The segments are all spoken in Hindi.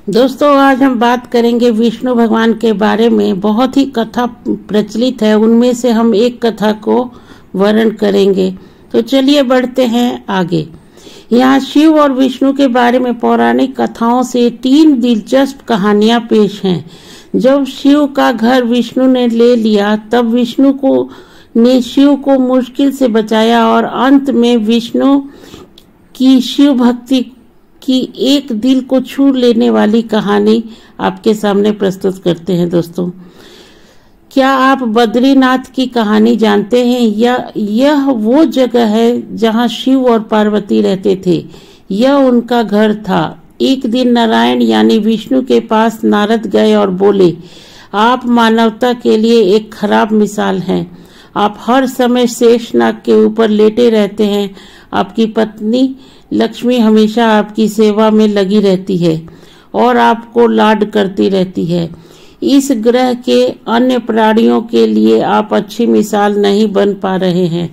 दोस्तों, आज हम बात करेंगे विष्णु भगवान के बारे में। बहुत ही कथा प्रचलित है, उनमें से हम एक कथा को वर्णन करेंगे। तो चलिए बढ़ते हैं आगे। यहाँ शिव और विष्णु के बारे में पौराणिक कथाओं से 3 दिलचस्प कहानियां पेश हैं। जब शिव का घर विष्णु ने ले लिया, तब विष्णु ने शिव को मुश्किल से बचाया और अंत में विष्णु की शिव भक्ति की एक दिल को छू लेने वाली कहानी आपके सामने प्रस्तुत करते हैं। दोस्तों, क्या आप बद्रीनाथ की कहानी जानते हैं? यह वो जगह है जहां शिव और पार्वती रहते थे। यह उनका घर था। एक दिन नारायण यानी विष्णु के पास नारद गए और बोले, आप मानवता के लिए एक खराब मिसाल हैं। आप हर समय शेषनाग के ऊपर लेटे रहते हैं। आपकी पत्नी लक्ष्मी हमेशा आपकी सेवा में लगी रहती है और आपको लाड करती रहती है। इस ग्रह के अन्य प्राणियों के लिए आप अच्छी मिसाल नहीं बन पा रहे हैं।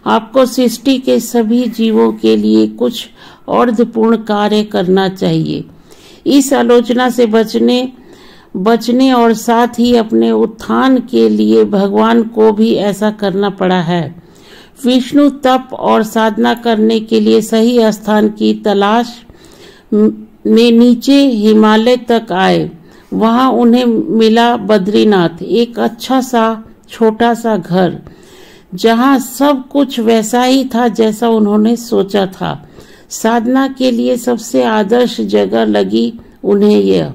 आपको सृष्टि के सभी जीवों के लिए कुछ अर्धपूर्ण कार्य करना चाहिए। इस आलोचना से बचने और साथ ही अपने उत्थान के लिए भगवान को भी ऐसा करना पड़ा है। विष्णु तप और साधना करने के लिए सही स्थान की तलाश में नीचे हिमालय तक आए। वहां उन्हें मिला बद्रीनाथ, एक अच्छा सा छोटा सा घर, जहां सब कुछ वैसा ही था जैसा उन्होंने सोचा था। साधना के लिए सबसे आदर्श जगह लगी उन्हें यह।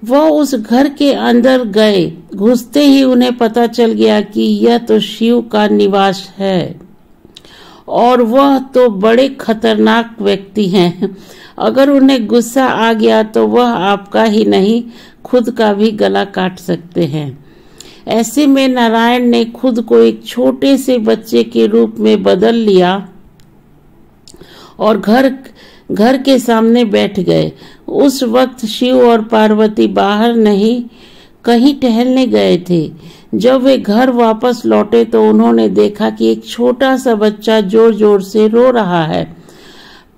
वह उस घर के अंदर गए। घुसते ही उन्हें पता चल गया कि यह तो शिव का निवास है और वह तो बड़े खतरनाक व्यक्ति हैं। अगर उन्हें गुस्सा आ गया तो वह आपका ही नहीं, खुद का भी गला काट सकते हैं। ऐसे में नारायण ने खुद को एक छोटे से बच्चे के रूप में बदल लिया और घर के सामने बैठ गए। उस वक्त शिव और पार्वती बाहर नहीं, कहीं टहलने गए थे। जब वे घर वापस लौटे तो उन्होंने देखा कि एक छोटा सा बच्चा जोर जोर से रो रहा है।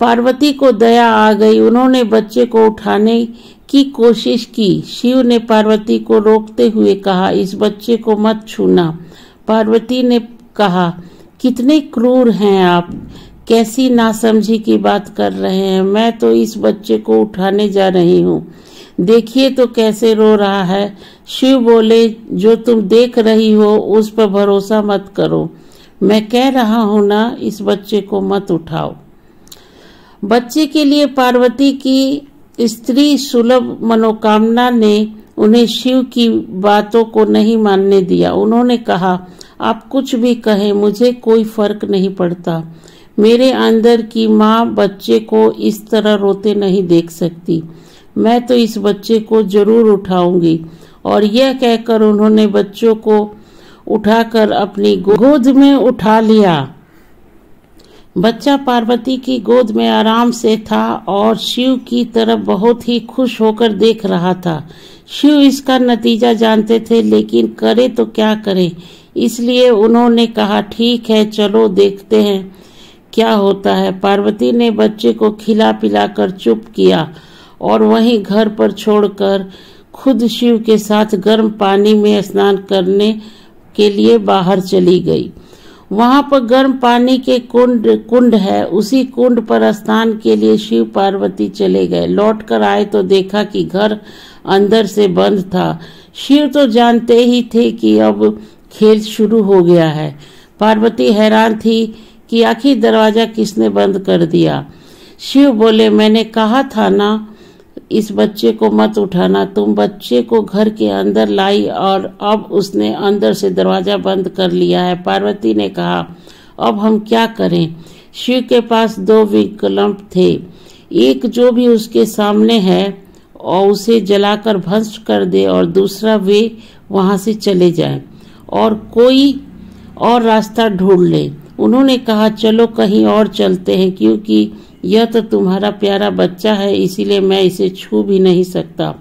पार्वती को दया आ गई। उन्होंने बच्चे को उठाने की कोशिश की। शिव ने पार्वती को रोकते हुए कहा, इस बच्चे को मत छूना। पार्वती ने कहा, कितने क्रूर हैं आप, कैसी नासमझी की बात कर रहे हैं। मैं तो इस बच्चे को उठाने जा रही हूँ, देखिए तो कैसे रो रहा है। शिव बोले, जो तुम देख रही हो उस पर भरोसा मत करो। मैं कह रहा हूं ना, इस बच्चे को मत उठाओ। बच्चे के लिए पार्वती की स्त्री सुलभ मनोकामना ने उन्हें शिव की बातों को नहीं मानने दिया। उन्होंने कहा, आप कुछ भी कहें, मुझे कोई फर्क नहीं पड़ता। मेरे अंदर की माँ बच्चे को इस तरह रोते नहीं देख सकती। मैं तो इस बच्चे को जरूर उठाऊंगी। और यह कहकर उन्होंने बच्चों को उठाकर अपनी गोद में उठा लिया। बच्चा पार्वती की गोद में आराम से था और शिव की तरफ बहुत ही खुश होकर देख रहा था। शिव इसका नतीजा जानते थे, लेकिन करे तो क्या करें। इसलिए उन्होंने कहा, ठीक है, चलो देखते हैं क्या होता है। पार्वती ने बच्चे को खिला पिलाकर चुप किया और वहीं घर पर छोड़कर खुद शिव के साथ गर्म पानी में स्नान करने के लिए बाहर चली गई। वहां पर गर्म पानी के कुंड है। उसी कुंड पर स्नान के लिए शिव पार्वती चले गए। लौटकर आए तो देखा कि घर अंदर से बंद था। शिव तो जानते ही थे कि अब खेल शुरू हो गया है। पार्वती हैरान थी कि आखिर दरवाजा किसने बंद कर दिया। शिव बोले, मैंने कहा था ना, इस बच्चे को मत उठाना। तुम बच्चे को घर के अंदर लाई और अब उसने अंदर से दरवाजा बंद कर लिया है। पार्वती ने कहा, अब हम क्या करें? शिव के पास 2 विकल्प थे। एक, जो भी उसके सामने है और उसे जलाकर भस्म कर दे, और दूसरा, वे वहां से चले जाएं और कोई और रास्ता ढूंढ ले। उन्होंने कहा, चलो कहीं और चलते हैं, क्योंकि यह तो तुम्हारा प्यारा बच्चा है, इसीलिए मैं इसे छू भी नहीं सकता।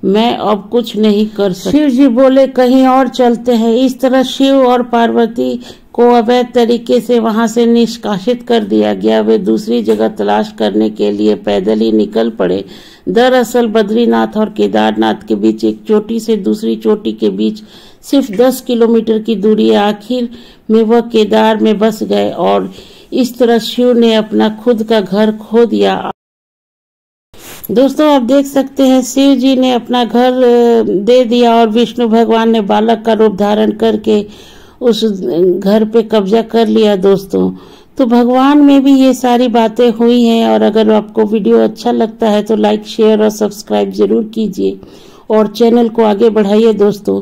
मैं अब कुछ नहीं कर सकता। शिव जी बोले कहीं और चलते हैं। इस तरह शिव और पार्वती को अवैध तरीके से वहां से निष्कासित कर दिया गया। वे दूसरी जगह तलाश करने के लिए पैदल ही निकल पड़े। दरअसल बद्रीनाथ और केदारनाथ के बीच एक चोटी से दूसरी चोटी के बीच सिर्फ 10 किलोमीटर की दूरी है। आखिर में वह केदार में बस गए और इस तरह शिव ने अपना खुद का घर खो दिया। दोस्तों आप देख सकते हैं शिव जी ने अपना घर दे दिया और विष्णु भगवान ने बालक का रूप धारण करके उस घर पे कब्जा कर लिया। दोस्तों तो भगवान में भी ये सारी बातें हुई हैं। और अगर आपको वीडियो अच्छा लगता है तो लाइक शेयर और सब्सक्राइब जरूर कीजिए और चैनल को आगे बढ़ाइए। दोस्तों